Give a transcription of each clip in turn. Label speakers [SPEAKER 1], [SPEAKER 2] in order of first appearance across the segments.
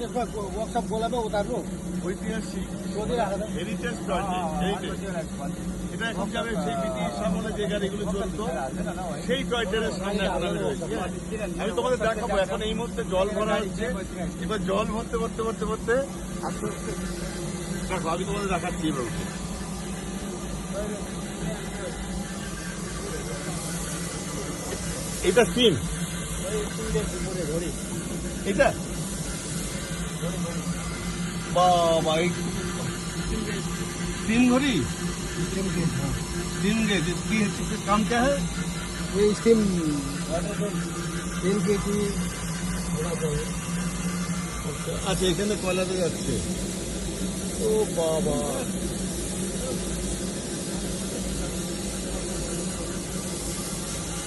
[SPEAKER 1] Workshop बोलाबो उतार्नु
[SPEAKER 2] ঐতিহাসিক
[SPEAKER 1] सोधी राखेर
[SPEAKER 2] হেরিটেজ এটা এখন যাবে সেই ব্রিটিশ আমলে যে গাড়িগুলো চলতো সেই টয় ট্রেনের সামনে এখন আমি রয়েছি। আমি তোমাদের দেখাবো এখন এই মুহূর্তে জল ভরা হচ্ছে, এবার জল ভরতে ভরতে ভরতে ভরতে আস্তে আস্তে দেখো আমি তোমাদের দেখাচ্ছি এবার উঠে। এটা সিম এটা बाबा एक तीन घड़ी तीन गेज इसकी काम क्या है?
[SPEAKER 1] ये स्टीम तेल के की
[SPEAKER 2] अच्छा এখানে কয়লা তো যাচ্ছে। ও বাবা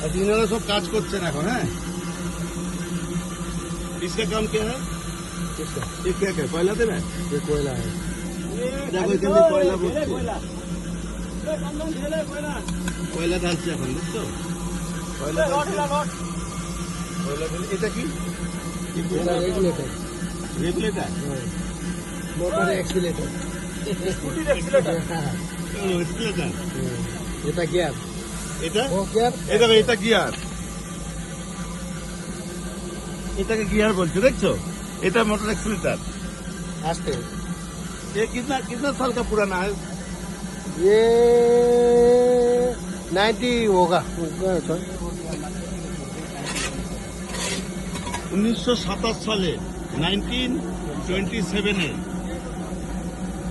[SPEAKER 2] আচ্ছা ইনারা সব কাজ করছেন এখন। হ্যাঁ इसका काम क्या है? ये क्या क्या कोयला दे रहा है?
[SPEAKER 1] ये कोयला है
[SPEAKER 2] देखो এখানে কয়লা বলছে কয়লা ঢালছে এখন বুঝছো কয়লা কয়লা দিলে এটা কি
[SPEAKER 1] regulator
[SPEAKER 2] regulator
[SPEAKER 1] motor accelerator
[SPEAKER 2] regulator
[SPEAKER 1] এটা গিয়ার
[SPEAKER 2] এটা
[SPEAKER 1] ও গিয়ার
[SPEAKER 2] এটা এটা গিয়ার এটাকে গিয়ার বলছে দেখছো এটা মোটর एक्सीलेटर
[SPEAKER 1] आस्ते
[SPEAKER 2] ये कितना कितना साल का पुराना है?
[SPEAKER 1] ये 90 होगा
[SPEAKER 2] 1927 সালে 1927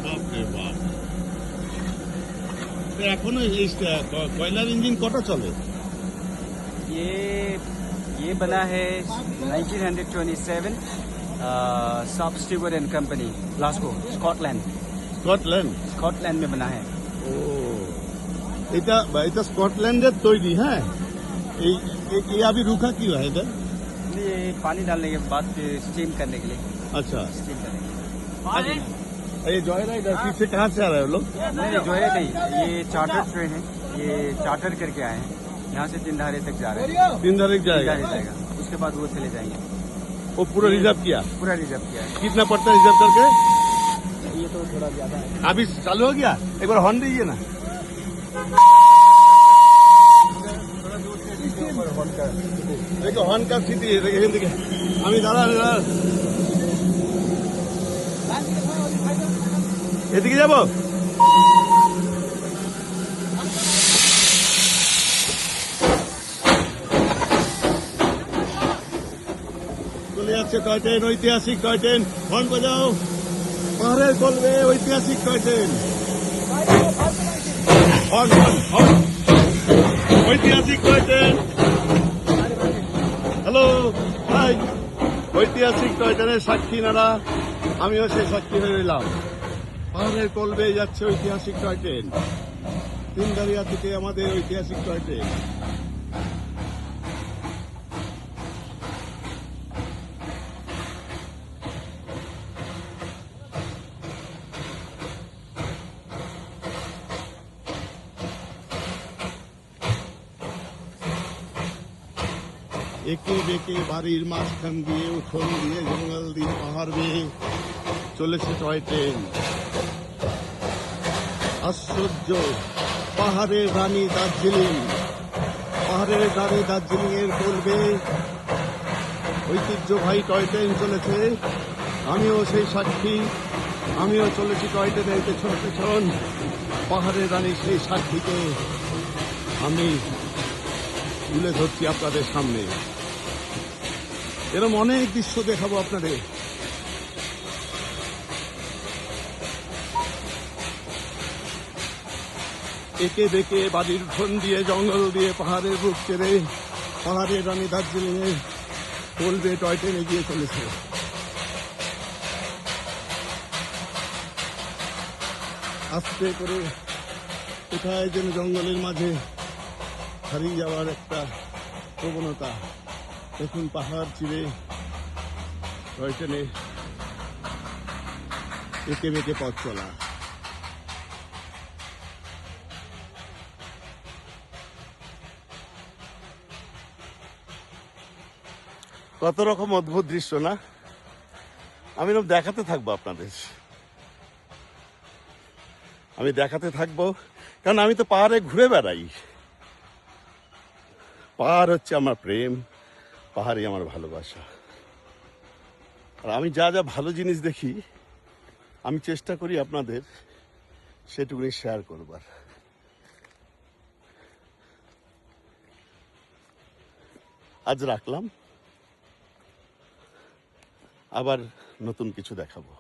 [SPEAKER 2] বাপরে বাপ। তো এখনো এই কয়লার ইঞ্জিন কটা চলে?
[SPEAKER 3] ये बना है 1927 सब steward and company Glasgow Scotland
[SPEAKER 2] Scotland
[SPEAKER 3] में बना है।
[SPEAKER 2] ও এটা এটা স্কটল্যান্ডের তৈরি। হ্যাঁ এই ये अभी रुका क्यों है इधर?
[SPEAKER 3] ये पानी डालने के बाद स्टीम करने के लिए
[SPEAKER 2] अच्छा
[SPEAKER 3] स्टीम करने के लिए।
[SPEAKER 2] ये जो है ना इधर पीछे कहाँ से आ रहे हो लोग?
[SPEAKER 3] नहीं जो है नहीं, ये चार्टर ट्रेन है, ये चार्टर करके आए हैं, यहाँ से तीनधारे तक जा रहे हैं।
[SPEAKER 2] तीनधारे जाएगा,
[SPEAKER 3] तीनधारे जाएगा, उसके बाद वो चले जाएंगे।
[SPEAKER 2] वो पूरा रिजर्व किया?
[SPEAKER 3] पूरा रिजर्व किया है।
[SPEAKER 2] कितना पड़ता है रिजर्व करके?
[SPEAKER 3] ये तो थोड़ा ज्यादा है।
[SPEAKER 2] अभी चालू हो गया, एक बार हॉर्न दीजिए ना। देखो हॉर्न का स्थिति है देखिए আমি দাঁড়া এদিকে যাবো। চলে যাচ্ছে টয় ট্রেন, ঐতিহাসিক টয় ট্রেন। হর্ন বাজাও, পাহাড়ের গল্পে ঐতিহাসিক toy train. Horn horn horn, ঐতিহাসিক টয় ট্রেন। হ্যালো হাই, ঐতিহাসিক টয় ট্রেনের সাক্ষী নারা, আমিও সেই সাক্ষী হয়ে রইলাম। পাহাড়ের কলবে যাচ্ছে ঐতিহাসিক টয় ট্রেন, তিনদারিয়া থেকে আমাদের ঐতিহাসিক টয় ট্রেন। একে বেঁকে বাড়ির মাঝখান দিয়ে উঠোন দিয়ে জঙ্গল দিয়ে পাহাড় বেয়ে চলেছে টয় ট্রেন। আশ্চর্য, পাহাড়ের রানী দার্জিলিং, পাহাড়ের রানী দার্জিলিং এর কলবে ঐতিহ্যবাহী টয় ট্রেন চলেছে। আমিও সেই সাক্ষী, আমিও চলেছি টয় ট্রেনের পেছন পেছন। পাহাড়ের রানী সেই সাক্ষীকে আমি তুলে ধরছি আপনাদের সামনে। এরকম অনেক দৃশ্য দেখাবো আপনাদের। একে বেঁকে বাড়ির উঠোন দিয়ে জঙ্গল দিয়ে পাহাড়ের বুক চেড়ে পাহাড়ের রানী দার্জিলিং এর কলবে টয় ট্রেন এগিয়ে চলেছে। আস্তে করে কোথায় যেন জঙ্গলের মাঝে হারিয়ে যাওয়ার একটা প্রবণতা। দেখুন পাহাড় চিরে টয় ট্রেনে একে বেঁকে পথ চলা। কত রকম অদ্ভুত দৃশ্য না। আমি এরকম দেখাতে থাকবো আপনাদের, আমি দেখাতে থাকবো, কারণ আমি তো পাহাড়ে ঘুরে বেড়াই। পাহাড় হচ্ছে আমার প্রেম, পাহাড়ই আমার ভালোবাসা। আর আমি যা যা ভালো জিনিস দেখি আমি চেষ্টা করি আপনাদের সেটুকুনি শেয়ার করবার। আজ রাখলাম, আবার নতুন কিছু দেখাবো।